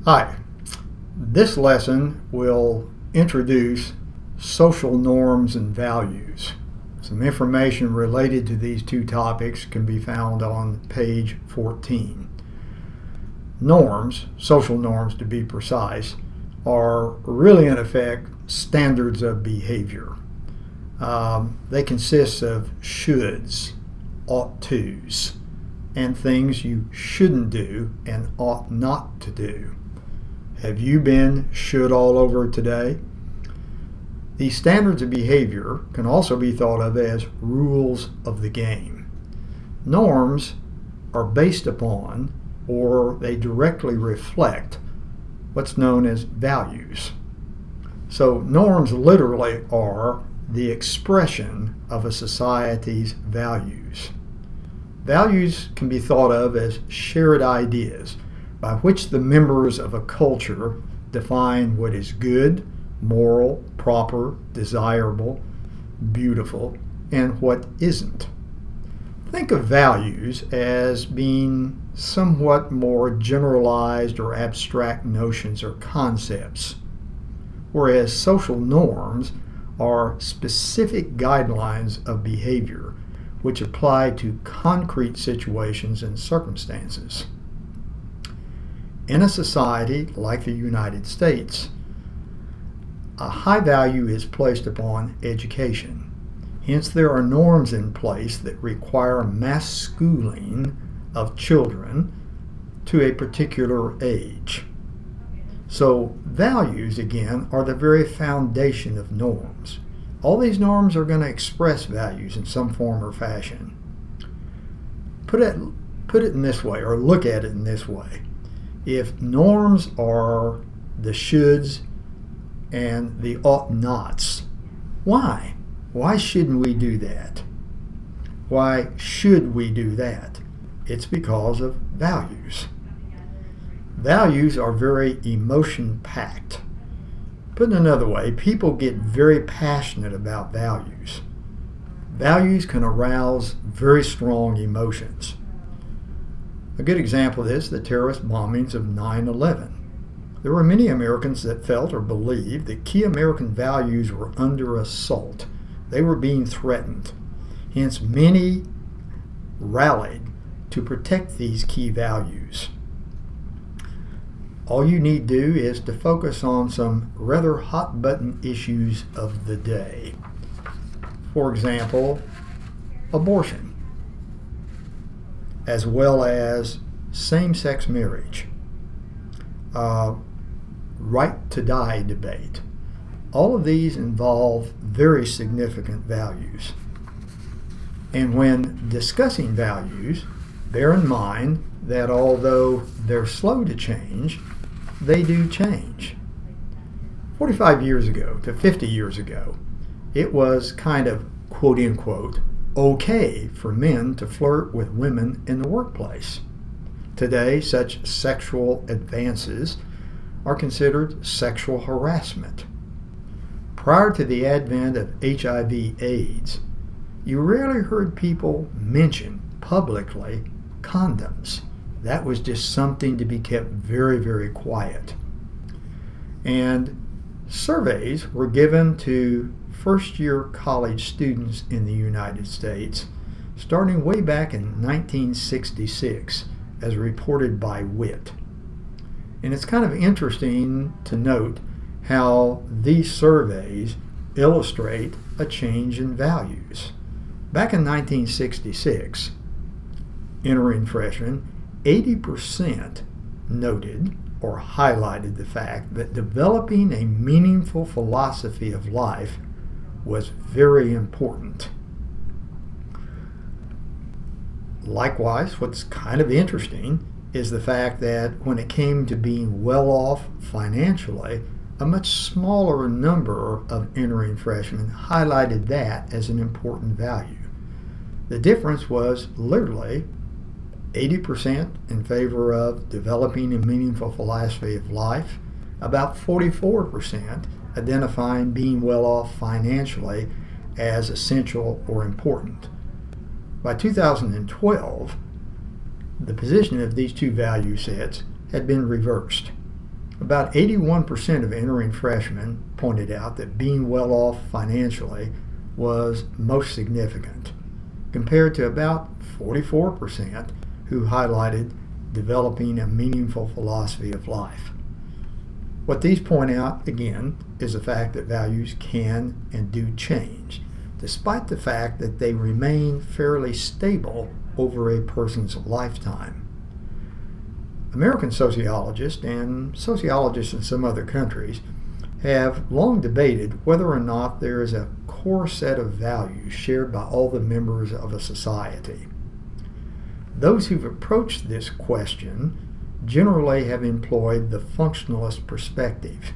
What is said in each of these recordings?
Hi, this lesson will introduce social norms and values. Some information related to these two topics can be found on page 14. Norms, social norms to be precise, are really in effect standards of behavior. They consist of shoulds, ought tos, and things you shouldn't do and ought not to do. Have you been should all over today? These standards of behavior can also be thought of as rules of the game. Norms are based upon, or they directly reflect, what's known as values. So norms literally are the expression of a society's values. Values can be thought of as shared ideas by which the members of a culture define what is good, moral, proper, desirable, beautiful, and what isn't. Think of values as being somewhat more generalized or abstract notions or concepts, whereas social norms are specific guidelines of behavior which apply to concrete situations and circumstances. In a society like the United States, a high value is placed upon education. Hence, there are norms in place that require mass schooling of children to a particular age. So, values, again, are the very foundation of norms. All these norms are going to express values in some form or fashion. Put it in this way, or look at it in this way. If norms are the shoulds and the ought nots, why? Why shouldn't we do that? Why should we do that? It's because of values. Values are very emotion-packed. Put in another way, people get very passionate about values. Values can arouse very strong emotions. A good example of this, the terrorist bombings of 9/11. There were many Americans that felt or believed that key American values were under assault. They were being threatened. Hence, many rallied to protect these key values. All you need to do is to focus on some rather hot-button issues of the day. For example, abortion, as well as same-sex marriage, right to die debate. All of these involve very significant values. And when discussing values, bear in mind that although they're slow to change, they do change. 45 years ago to 50 years ago, it was kind of, quote unquote, okay for men to flirt with women in the workplace. Today, such sexual advances are considered sexual harassment. Prior to the advent of HIV/AIDS, you rarely heard people mention publicly condoms. That was just something to be kept very, very quiet. And surveys were given to first-year college students in the United States starting way back in 1966, as reported by WIT. And it's kind of interesting to note how these surveys illustrate a change in values. Back in 1966, entering freshmen, 80% noted or highlighted the fact that developing a meaningful philosophy of life was very important. Likewise, what's kind of interesting is the fact that when it came to being well off financially, a much smaller number of entering freshmen highlighted that as an important value. The difference was literally 80% in favor of developing a meaningful philosophy of life, about 44% identifying being well off financially as essential or important. By 2012, the position of these two value sets had been reversed. About 81% of entering freshmen pointed out that being well off financially was most significant, compared to about 44% who highlighted developing a meaningful philosophy of life. What these point out, again, is the fact that values can and do change, despite the fact that they remain fairly stable over a person's lifetime. American sociologists and sociologists in some other countries have long debated whether or not there is a core set of values shared by all the members of a society. Those who've approached this question generally have employed the functionalist perspective,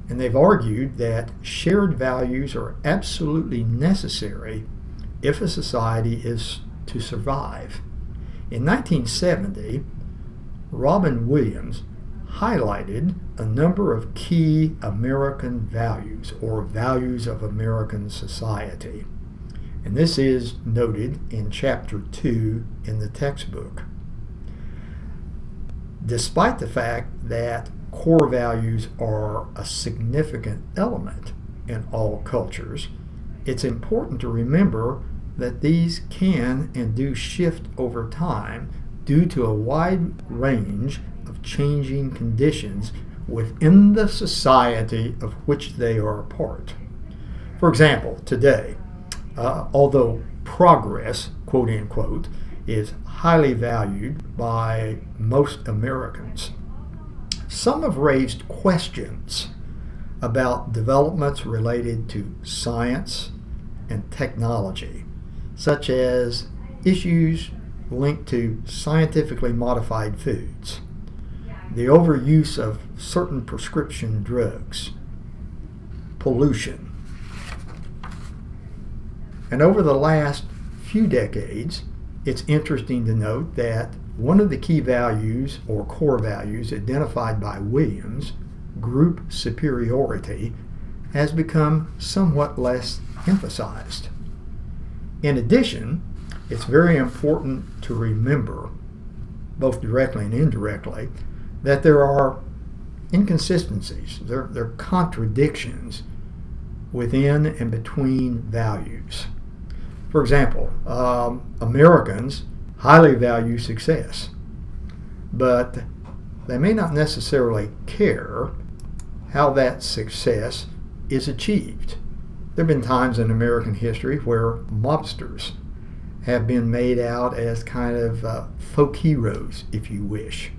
and they've argued that shared values are absolutely necessary if a society is to survive. In 1970, Robin Williams highlighted a number of key American values, or values of American society. And this is noted in Chapter 2 in the textbook. Despite the fact that core values are a significant element in all cultures, it's important to remember that these can and do shift over time due to a wide range of changing conditions within the society of which they are a part. For example, today, although progress, quote unquote, is highly valued by most Americans, some have raised questions about developments related to science and technology, such as issues linked to scientifically modified foods, the overuse of certain prescription drugs, pollution. And over the last few decades, it's interesting to note that one of the key values or core values identified by Williams, group superiority, has become somewhat less emphasized. In addition, it's very important to remember, both directly and indirectly, that there are inconsistencies, there are contradictions within and between values. For example, Americans highly value success, but they may not necessarily care how that success is achieved. There have been times in American history where mobsters have been made out as kind of folk heroes, if you wish.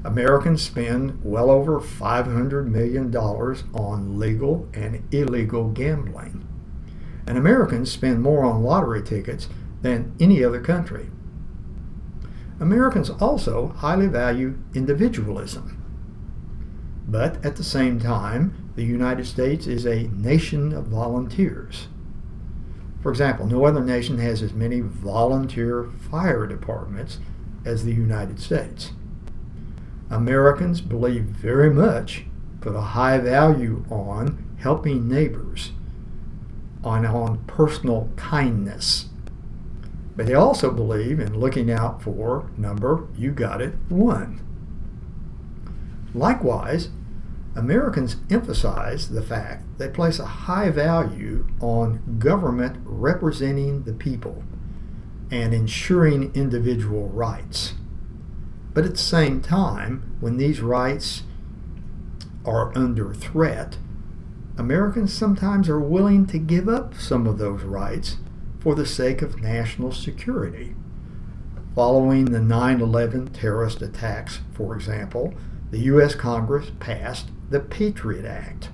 Americans spend well over $500 million on legal and illegal gambling. And Americans spend more on lottery tickets than any other country. Americans also highly value individualism. But at the same time, the United States is a nation of volunteers. For example, no other nation has as many volunteer fire departments as the United States. Americans believe very much, put a high value on helping neighbors, on personal kindness. But they also believe in looking out for number, you got it, 1. Likewise, Americans emphasize the fact they place a high value on government representing the people and ensuring individual rights. But at the same time, when these rights are under threat, Americans sometimes are willing to give up some of those rights for the sake of national security. Following the 9/11 terrorist attacks, for example, the U.S. Congress passed the Patriot Act,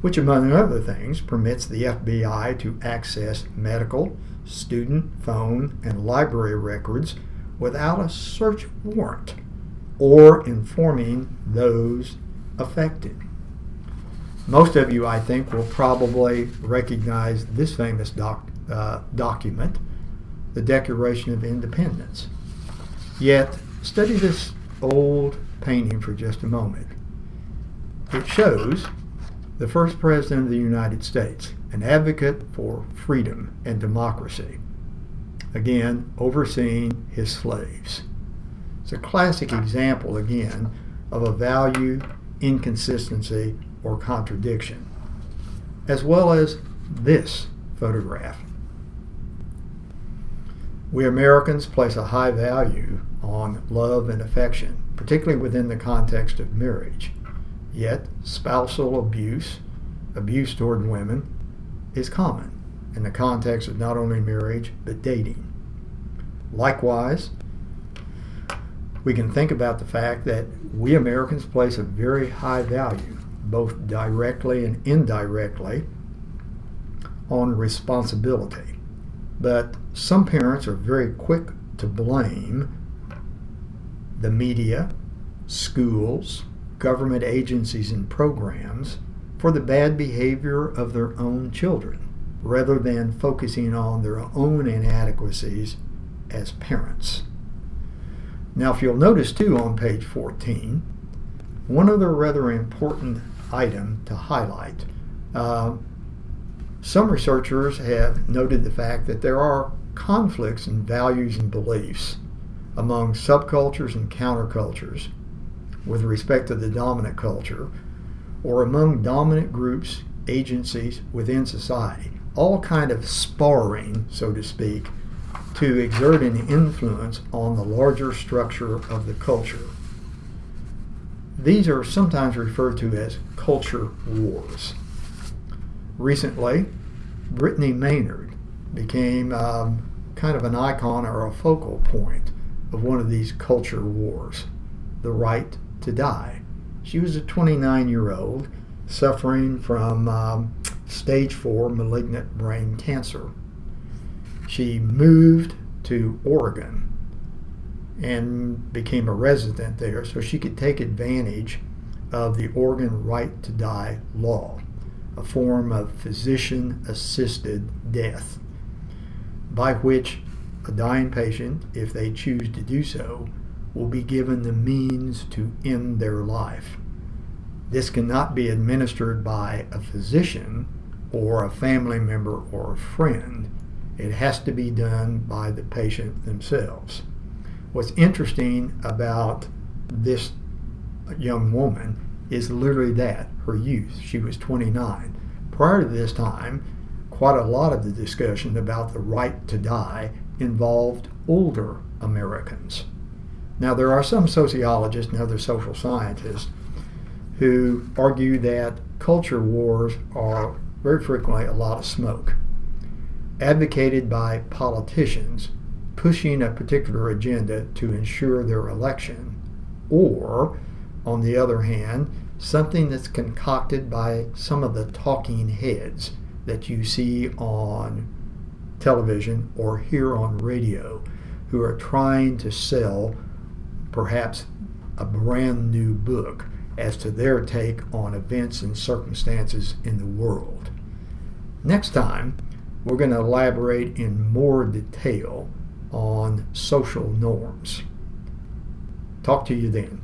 which, among other things, permits the FBI to access medical, student, phone, and library records without a search warrant or informing those affected. Most of you, I think, will probably recognize this famous document, the Declaration of Independence. Yet, study this old painting for just a moment. It shows the first president of the United States, an advocate for freedom and democracy, again, overseeing his slaves. It's a classic example, again, of a value inconsistency, or contradiction, as well as this photograph. We Americans place a high value on love and affection, particularly within the context of marriage. Yet, spousal abuse toward women, is common in the context of not only marriage, but dating. Likewise, we can think about the fact that we Americans place a very high value, both directly and indirectly, on responsibility. But some parents are very quick to blame the media, schools, government agencies, and programs for the bad behavior of their own children, rather than focusing on their own inadequacies as parents. Now, if you'll notice too on page 14, one other rather important item to highlight. Some researchers have noted the fact that there are conflicts in values and beliefs among subcultures and countercultures with respect to the dominant culture, or among dominant groups, agencies within society, all kind of sparring, so to speak, to exert an influence on the larger structure of the culture. These are sometimes referred to as culture wars. Recently, Brittany Maynard became kind of an icon or a focal point of one of these culture wars, the right to die. She was a 29-year-old suffering from stage 4 malignant brain cancer. She moved to Oregon and became a resident there so she could take advantage of the Oregon right to die law, a form of physician-assisted death, by which a dying patient, if they choose to do so, will be given the means to end their life. This cannot be administered by a physician or a family member or a friend. It has to be done by the patient themselves. What's interesting about this young woman is literally that, her youth. She was 29. Prior to this time, quite a lot of the discussion about the right to die involved older Americans. Now, there are some sociologists and other social scientists who argue that culture wars are very frequently a lot of smoke, advocated by politicians pushing a particular agenda to ensure their election, or, on the other hand, something that's concocted by some of the talking heads that you see on television or hear on radio, who are trying to sell perhaps a brand new book as to their take on events and circumstances in the world. Next time, we're going to elaborate in more detail on social norms. Talk to you then.